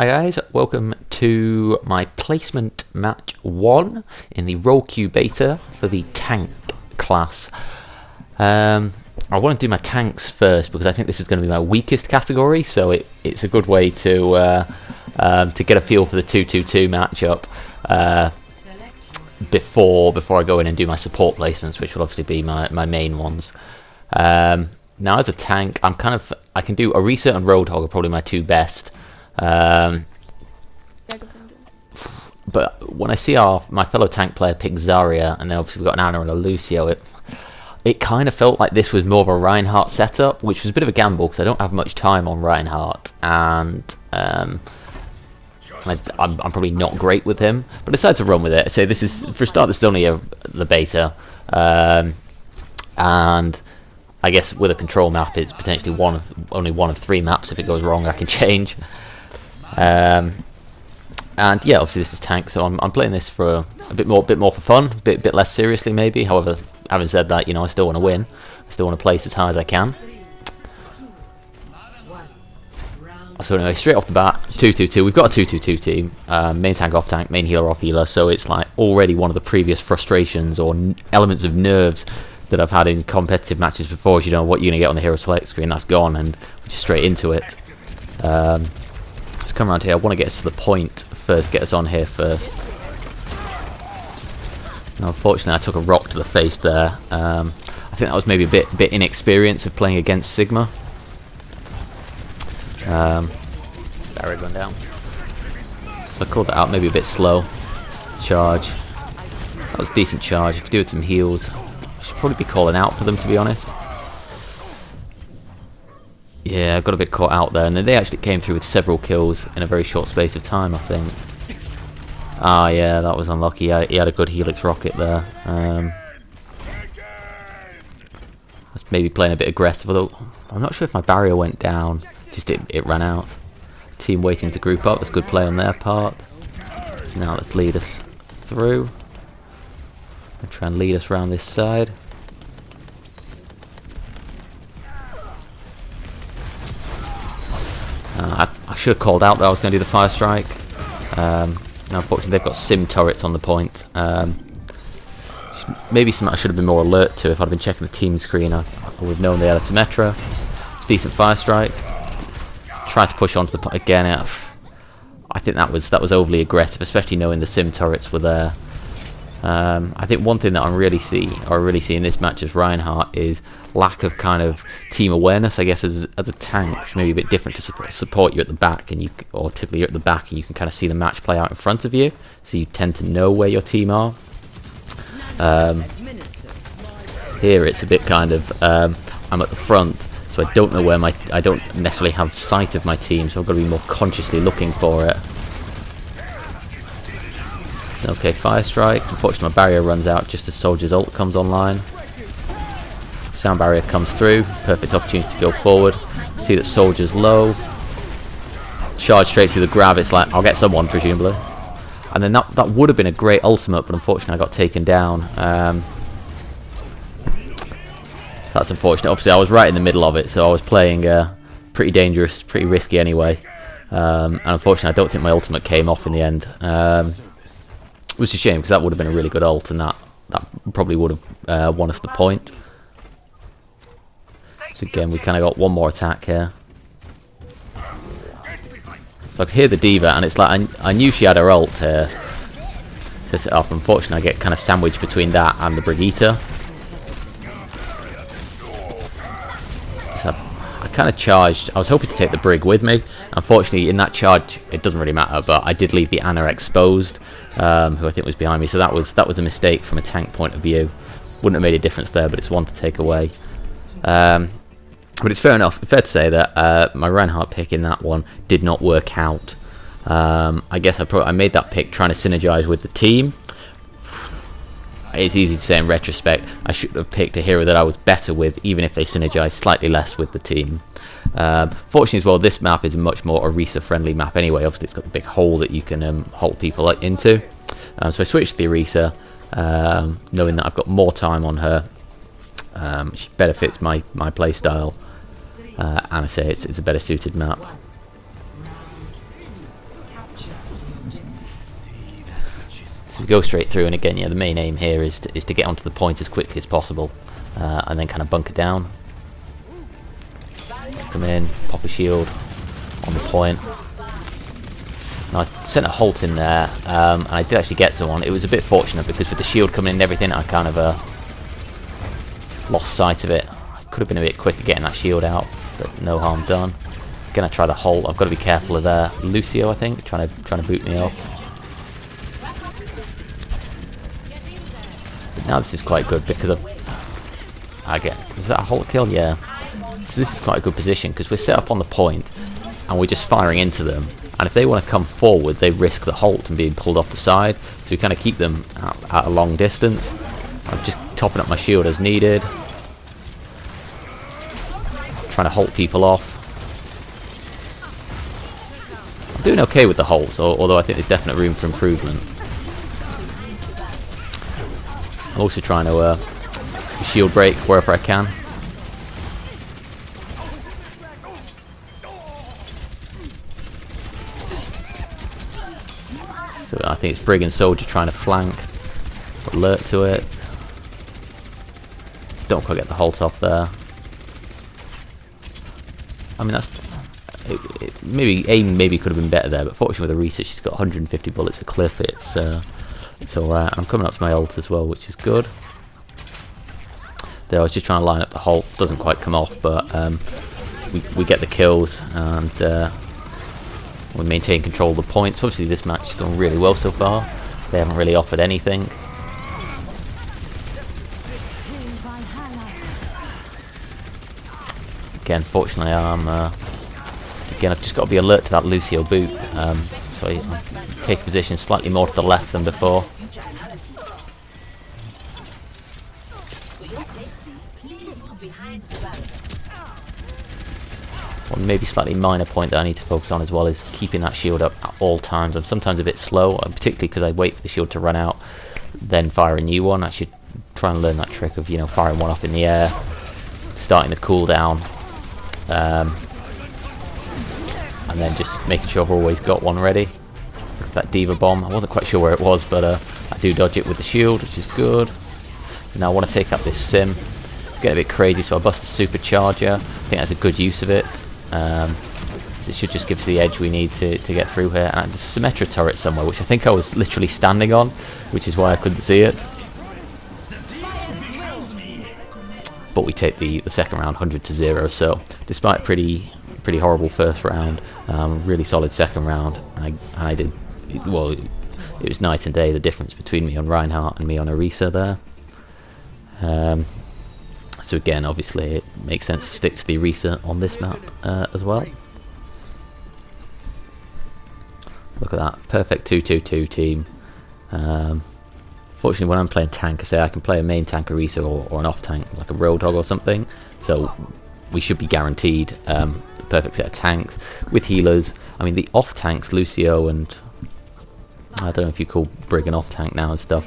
Hi guys, welcome to my placement match 1 in the RQB beta for the tank class. I want to do my tanks first because I think this is going to be my weakest category, so it's a good way to get a feel for the 2-2-2 matchup before I go in and do my support placements, which will obviously be my main ones. Now as a tank, I can do Orisa and Roadhog are probably my two best. But when I see my fellow tank player pick Zarya, and then obviously we've got an Ana and a Lucio, it kind of felt like this was more of a Reinhardt setup, which was a bit of a gamble because I don't have much time on Reinhardt, and I'm probably not great with him. But I decided to run with it. So this is, for a start, this is only the beta, and I guess with a control map, it's potentially only one of 3 maps. If it goes wrong, I can change. And yeah, obviously this is tank, so I'm playing this for a bit more for fun, a bit less seriously maybe. However, having said that, you know, I still want to win. I still want to place as high as I can. So anyway, straight off the bat, 2-2-2. We've got a 2-2-2 team. Main tank, off tank, main healer, off healer. So it's like already one of the previous frustrations or elements of nerves that I've had in competitive matches before. Is, you know, what you're going to get on the hero select screen, that's gone, and we're just straight into it. Let's come around here. I want to get us to the point first, get us on here first. Now, unfortunately, I took a rock to the face there. I think that was maybe a bit inexperience of playing against Sigma. Barrier gone down. So I called that out, maybe a bit slow. Charge. That was a decent charge. I could do with some heals. I should probably be calling out for them, to be honest. Yeah, I got a bit caught out there, and then they actually came through with several kills in a very short space of time, I think. Ah, yeah, that was unlucky. He had a good Helix rocket there. I was maybe playing a bit aggressive, although I'm not sure if my barrier went down. Just it ran out. Team waiting to group up. That's good play on their part. Now let's lead us through. I'll try and lead us around this side. I should have called out that I was going to do the fire strike. Now unfortunately they've got sim turrets on the point. Maybe something I should have been more alert to. If I'd been checking the team screen, I would have known they had a Symmetra. Decent fire strike. Try to push onto the point again. I think that was overly aggressive, especially knowing the sim turrets were there. I think one thing that I really see in this match as Reinhardt is lack of kind of team awareness. I guess as a tank, which may be a bit different to support you at the back, or typically you're at the back and you can kind of see the match play out in front of you, so you tend to know where your team are. Here it's a bit kind of I'm at the front, so I don't know where I don't necessarily have sight of my team, so I've got to be more consciously looking for it. Okay, fire strike. Unfortunately my barrier runs out just as Soldier's ult comes online. Sound barrier comes through. Perfect opportunity to go forward. See that Soldier's low. Charge straight through the grab. It's like, I'll get someone presumably. And then that would have been a great ultimate, but unfortunately I got taken down. That's unfortunate. Obviously I was right in the middle of it, so I was playing pretty dangerous, pretty risky anyway. And unfortunately I don't think my ultimate came off in the end. Which is a shame, because that would have been a really good ult, and that probably would have won us the point. So again, we kind of got one more attack here. So I could hear the D.Va, and it's like I knew she had her ult here to set off. Unfortunately, I get kind of sandwiched between that and the Brigitte. So I kind of charged. I was hoping to take the Brig with me. Unfortunately, in that charge, it doesn't really matter, but I did leave the Ana exposed, who I think was behind me. So that was a mistake from a tank point of view. Wouldn't have made a difference there, but it's one to take away. But it's fair to say that my Reinhardt pick in that one did not work out. I guess I made that pick trying to synergize with the team. It's easy to say in retrospect. I should have picked a hero that I was better with, even if they synergized slightly less with the team. Fortunately as well, this map is a much more Orisa friendly map anyway. Obviously it's got the big hole that you can hold people into. So I switched to the Orisa, knowing that I've got more time on her. She better fits my play style, and I say it's a better suited map. go straight through, and again, yeah, the main aim here is to get onto the point as quickly as possible, and then kind of bunker down. Come in, pop a shield on the point. Now, I sent a halt in there, and I did actually get someone. It was a bit fortunate because with the shield coming in and everything, I kind of lost sight of it. I could have been a bit quicker getting that shield out, but no harm done. Gonna try the halt. I've got to be careful of Lucio, I think, trying to boot me off. But now this is quite good because was that a halt kill? Yeah. So this is quite a good position because we're set up on the point and we're just firing into them. And if they want to come forward, they risk the halt and being pulled off the side. So we kind of keep them at a long distance. I'm just topping up my shield as needed. Trying to halt people off. I'm doing okay with the halts, although I think there's definite room for improvement. I'm also trying to shield break wherever I can. So I think it's Brig and Soldier trying to flank. Alert to it. Don't quite get the halt off there. I mean, that's maybe aim could have been better there, but fortunately with the research, she's got 150 bullets a clip. It's alright. I'm coming up to my ult as well, which is good. There, I was just trying to line up the halt. Doesn't quite come off, but we get the kills and we maintain control of the points. Obviously, this match has gone really well so far. They haven't really offered anything. Again, fortunately, I've just got to be alert to that Lucio boot. So I take a position slightly more to the left than before. One maybe slightly minor point that I need to focus on as well is keeping that shield up at all times. I'm sometimes a bit slow, particularly because I wait for the shield to run out, then fire a new one. I should try and learn that trick of, firing one off in the air, starting the cooldown, and then just making sure I've always got one ready. That Diva bomb, I wasn't quite sure where it was, but I do dodge it with the shield, which is good. Now I want to take out this sim. Get a bit crazy, so I bust the supercharger. I think that's a good use of it. It should just give us the edge we need to get through here. And there's a Symmetra turret somewhere, which I think I was literally standing on, which is why I couldn't see it. But we take the second round 100-0. So despite a pretty horrible first round, really solid second round. I did well. It was night and day, the difference between me on Reinhardt and me on Orisa there. So again, obviously it makes sense to stick to the Orisa on this map as well. Look at that, perfect 2-2-2 team. Fortunately, when I'm playing tank, I say I can play a main tank Orisa or an off tank, like a Roadhog or something. So we should be guaranteed the perfect set of tanks with healers. I mean, the off tanks, Lucio and I don't know if you call Brig an off tank now and stuff.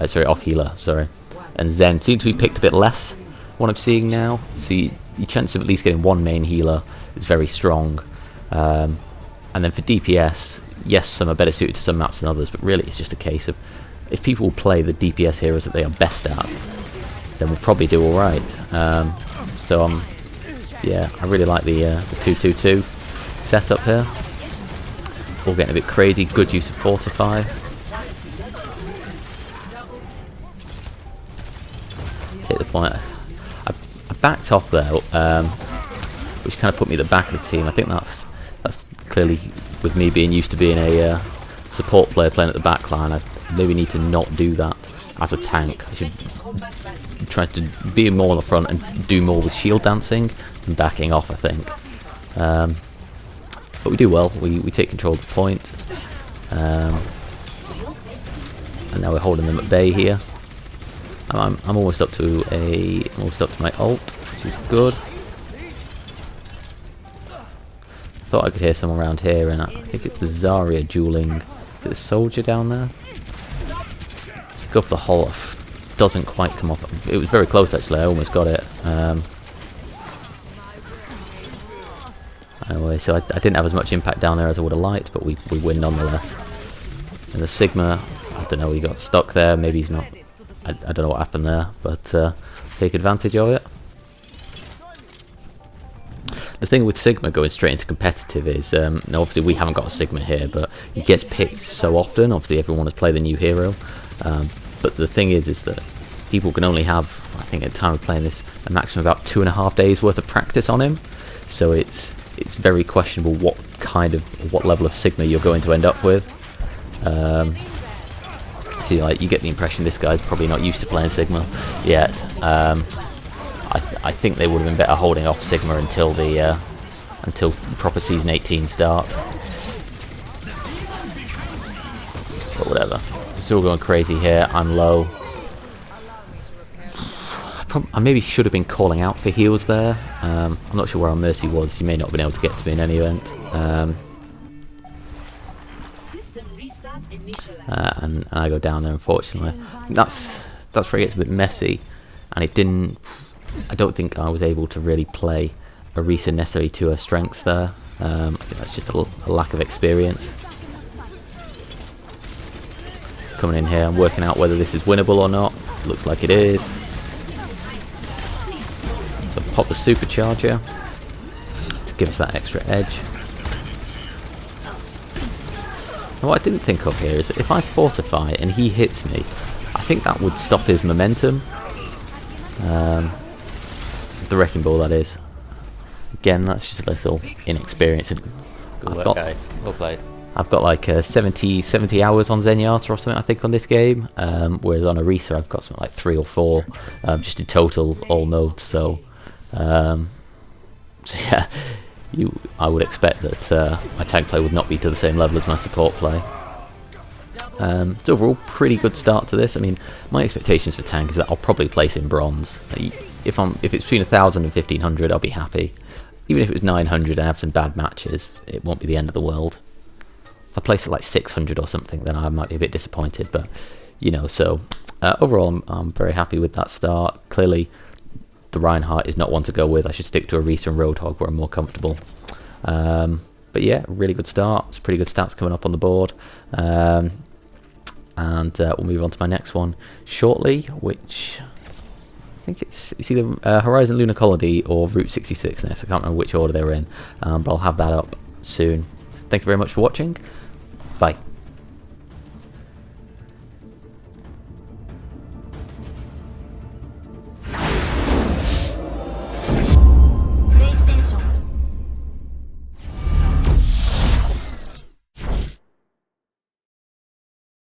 Sorry, off healer. Sorry, and Zen seem to be picked a bit less. What I'm seeing now, so your chance of at least getting one main healer is very strong. And then for DPS, yes, some are better suited to some maps than others, but really it's just a case of if people will play the DPS heroes that they are best at, then we'll probably do alright. So yeah, I really like the 2-2-2 setup here. All getting a bit crazy, good use of Fortify. Take the point. I backed off there, which kind of put me at the back of the team. I think that's clearly with me being used to being a support player playing at the back line. I maybe need to not do that as a tank. I should try to be more on the front and do more with shield dancing than backing off, I think. But we do well. We take control of the point, and now we're holding them at bay here. I'm almost up to my ult, which is good. Thought I could hear someone around here, and I think it's the Zarya dueling. Is it the Soldier down there? So go for the halt. Doesn't quite come off. It was very close actually. I almost got it. Anyway, so I didn't have as much impact down there as I would have liked, but we win nonetheless. And the Sigma I don't know, he got stuck there, maybe he's not, I don't know what happened there, but take advantage of it. The thing with Sigma going straight into competitive is, now obviously we haven't got a Sigma here, but he gets picked so often. Obviously everyone has played the new hero, but the thing is that people can only have, I think at the time of playing this, a maximum of about 2.5 days worth of practice on him. So it's very questionable what level of Sigma you're going to end up with. See, like, you get the impression this guy's probably not used to playing Sigma yet. I think they would have been better holding off Sigma until the until proper season 18 start. But whatever. It's all going crazy here. I'm low. I maybe should have been calling out for heals there. I'm not sure where our Mercy was. You may not have been able to get to me in any event. And I go down there, unfortunately. That's where it gets a bit messy, and it didn't. I don't think I was able to really play Orisa necessary to her strengths there. I think that's just a lack of experience. Coming in here, I'm working out whether this is winnable or not. Looks like it is. So pop the supercharger to give us that extra edge. And what I didn't think of here is that if I fortify and he hits me, I think that would stop his momentum. The wrecking ball, that is. Again, that's just a little inexperience. Good work, guys. Well played. I've got like 70 hours on Zenyatta or something, I think, on this game. Whereas on Orisa, I've got something like 3 or 4, just in total, all modes. So yeah, I would expect that my tank play would not be to the same level as my support play. So overall, pretty good start to this. I mean, my expectations for tank is that I'll probably place in bronze. If it's between 1,000 and 1,500, I'll be happy. Even if it was 900 and I have some bad matches, it won't be the end of the world. If I place it like 600 or something, then I might be a bit disappointed. But you know, so overall, I'm very happy with that start. Clearly, the Reinhardt is not one to go with. I should stick to Orisa and Roadhog where I'm more comfortable. But yeah, really good start. It's pretty good stats coming up on the board. And we'll move on to my next one shortly, which I think it's either Horizon Lunar Colony or Route 66 next. I can't remember which order they were in, but I'll have that up soon. Thank you very much for watching. Bye.